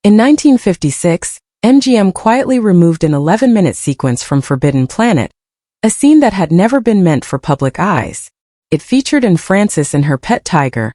In 1956, MGM quietly removed an 11-minute sequence from Forbidden Planet, a scene that had never been meant for public eyes. It featured Frances and her pet tiger,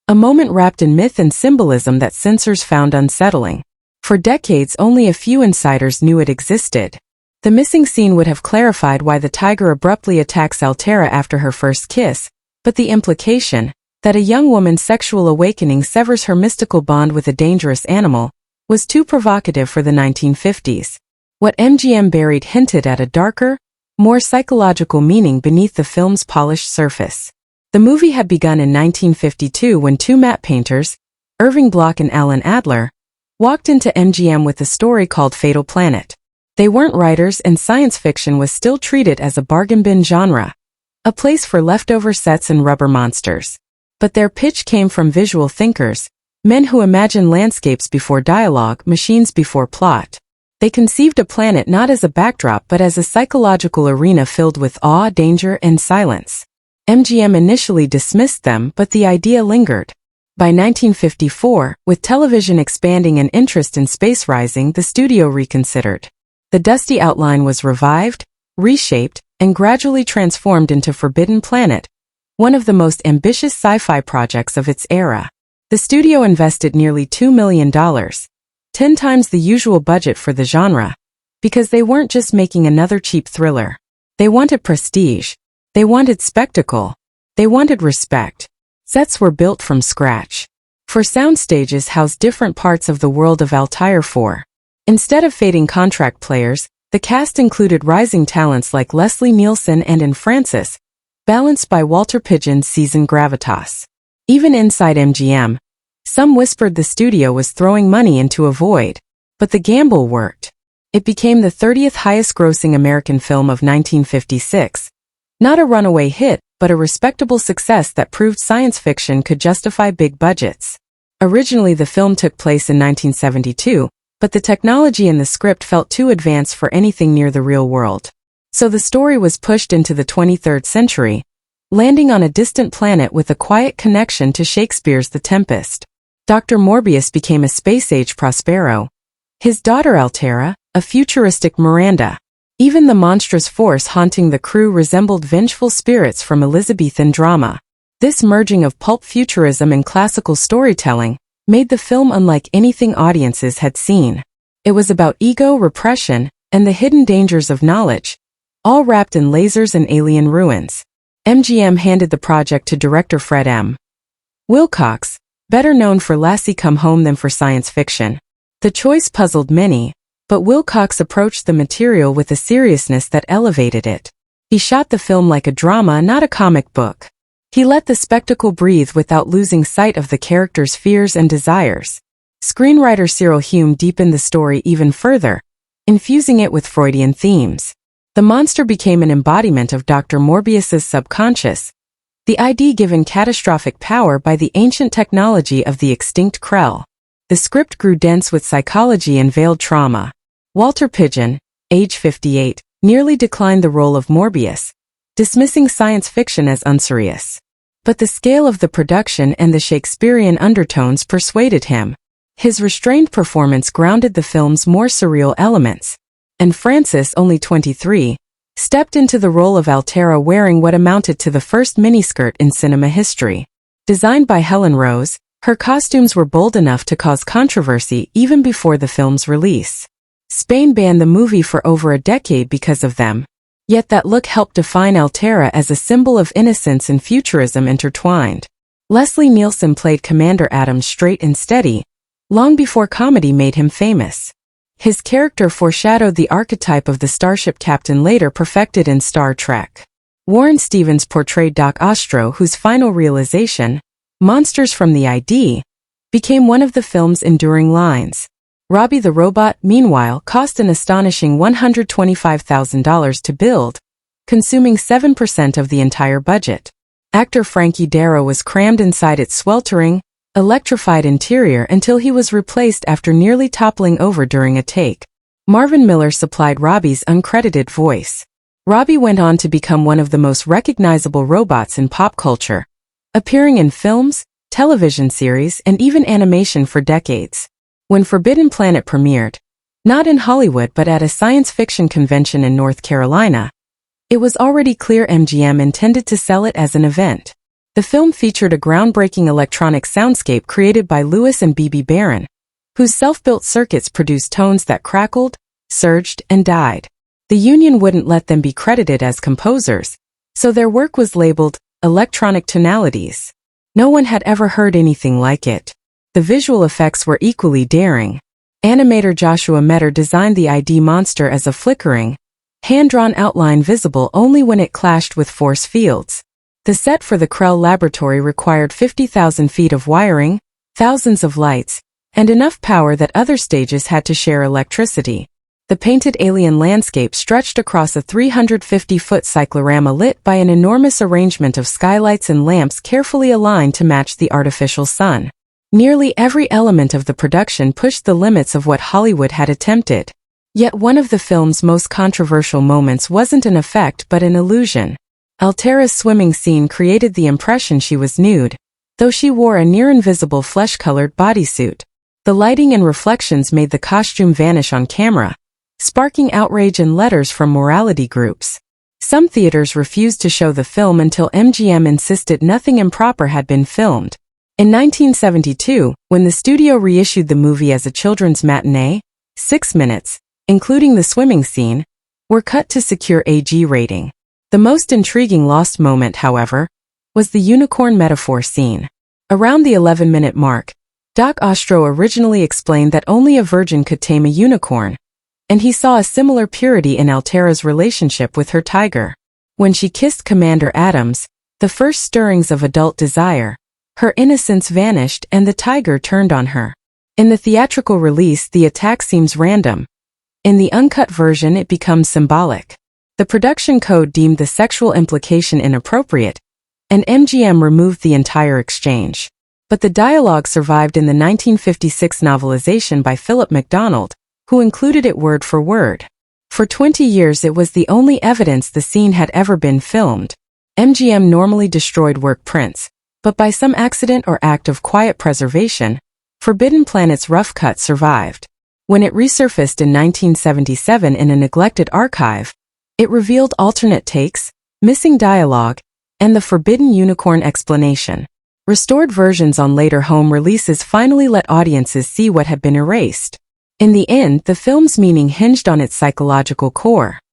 a moment wrapped in myth and symbolism that censors found unsettling. For decades, only a few insiders knew it existed. The missing scene would have clarified why the tiger abruptly attacks Altaira after her first kiss, but the implication, that a young woman's sexual awakening severs her mystical bond with a dangerous animal, was too provocative for the 1950s. What MGM buried hinted at a darker, more psychological meaning beneath the film's polished surface. The movie had begun in 1952 when two matte painters, Irving Bloch and Alan Adler, walked into MGM with a story called Fatal Planet. They weren't writers, and science fiction was still treated as a bargain bin genre, a place for leftover sets and rubber monsters. But their pitch came from visual thinkers, men who imagine landscapes before dialogue, machines before plot. They conceived a planet not as a backdrop but as a psychological arena filled with awe, danger, and silence. MGM initially dismissed them, but the idea lingered. By 1954, with television expanding and interest in space rising, the studio reconsidered. The dusty outline was revived, reshaped, and gradually transformed into Forbidden Planet, one of the most ambitious sci-fi projects of its era. The studio invested nearly $2 million, 10 times the usual budget for the genre, because they weren't just making another cheap thriller. They wanted prestige. They wanted spectacle. They wanted respect. Sets were built from scratch. For sound stages housed different parts of the world of Altair 4. Instead of fading contract players, the cast included rising talents like Leslie Nielsen and Frances, balanced by Walter Pidgeon's seasoned gravitas. Even inside MGM, some whispered the studio was throwing money into a void. But the gamble worked. It became the 30th highest-grossing American film of 1956. Not a runaway hit, but a respectable success that proved science fiction could justify big budgets. Originally, the film took place in 1972, but the technology in the script felt too advanced for anything near the real world. So the story was pushed into the 23rd century, landing on a distant planet with a quiet connection to Shakespeare's The Tempest. Dr. Morbius became a space-age Prospero. His daughter Altaira, a futuristic Miranda. Even the monstrous force haunting the crew resembled vengeful spirits from Elizabethan drama. This merging of pulp futurism and classical storytelling made the film unlike anything audiences had seen. It was about ego, repression, and the hidden dangers of knowledge, all wrapped in lasers and alien ruins. MGM handed the project to director Fred M. Wilcox, better known for Lassie Come Home than for science fiction. The choice puzzled many, but Wilcox approached the material with a seriousness that elevated it. He shot the film like a drama, not a comic book. He let the spectacle breathe without losing sight of the characters' fears and desires. Screenwriter Cyril Hume deepened the story even further, infusing it with Freudian themes. The monster became an embodiment of Dr. Morbius's subconscious, the ID given catastrophic power by the ancient technology of the extinct Krell. The script grew dense with psychology and veiled trauma. Walter Pidgeon, age 58, nearly declined the role of Morbius, dismissing science fiction as unserious. But the scale of the production and the Shakespearean undertones persuaded him. His restrained performance grounded the film's more surreal elements. And Frances, only 23, stepped into the role of Altaira wearing what amounted to the first miniskirt in cinema history. Designed by Helen Rose, her costumes were bold enough to cause controversy even before the film's release. Spain banned the movie for over a decade because of them. Yet that look helped define Altaira as a symbol of innocence and futurism intertwined. Leslie Nielsen played Commander Adams straight and steady, long before comedy made him famous. His character foreshadowed the archetype of the starship captain later perfected in Star Trek. Warren Stevens portrayed Doc Ostro, whose final realization, "Monsters from the ID," became one of the film's enduring lines. Robbie the Robot, meanwhile, cost an astonishing $125,000 to build, consuming 7% of the entire budget. Actor Frankie Darro was crammed inside its sweltering, electrified interior until he was replaced after nearly toppling over during a take. Marvin Miller supplied Robbie's uncredited voice. Robbie went on to become one of the most recognizable robots in pop culture, appearing in films, television series, and even animation for decades. When Forbidden Planet premiered, not in Hollywood but at a science fiction convention in North Carolina, it was already clear MGM intended to sell it as an event. The film featured a groundbreaking electronic soundscape created by Louis and B.B. Barron, whose self-built circuits produced tones that crackled, surged, and died. The union wouldn't let them be credited as composers, so their work was labeled electronic tonalities. No one had ever heard anything like it. The visual effects were equally daring. Animator Joshua Metter designed the ID monster as a flickering, hand-drawn outline visible only when it clashed with force fields. The set for the Krell laboratory required 50,000 feet of wiring, thousands of lights, and enough power that other stages had to share electricity. The painted alien landscape stretched across a 350-foot cyclorama lit by an enormous arrangement of skylights and lamps carefully aligned to match the artificial sun. Nearly every element of the production pushed the limits of what Hollywood had attempted. Yet one of the film's most controversial moments wasn't an effect but an illusion. Altaira's swimming scene created the impression she was nude, though she wore a near-invisible flesh-colored bodysuit. The lighting and reflections made the costume vanish on camera, sparking outrage and letters from morality groups. Some theaters refused to show the film until MGM insisted nothing improper had been filmed. In 1972, when the studio reissued the movie as a children's matinee, 6 minutes, including the swimming scene, were cut to secure a G rating. The most intriguing lost moment, however, was the unicorn metaphor scene. Around the 11-minute mark, Doc Ostro originally explained that only a virgin could tame a unicorn, and he saw a similar purity in Altaira's relationship with her tiger. When she kissed Commander Adams, the first stirrings of adult desire, her innocence vanished and the tiger turned on her. In the theatrical release, the attack seems random. In the uncut version, it becomes symbolic. The production code deemed the sexual implication inappropriate, and MGM removed the entire exchange. But the dialogue survived in the 1956 novelization by Philip MacDonald, who included it word for word. For 20 years it was the only evidence the scene had ever been filmed. MGM normally destroyed work prints, but by some accident or act of quiet preservation, Forbidden Planet's rough cut survived. When it resurfaced in 1977 in a neglected archive, it revealed alternate takes, missing dialogue, and the forbidden unicorn explanation. Restored versions on later home releases finally let audiences see what had been erased. In the end, the film's meaning hinged on its psychological core.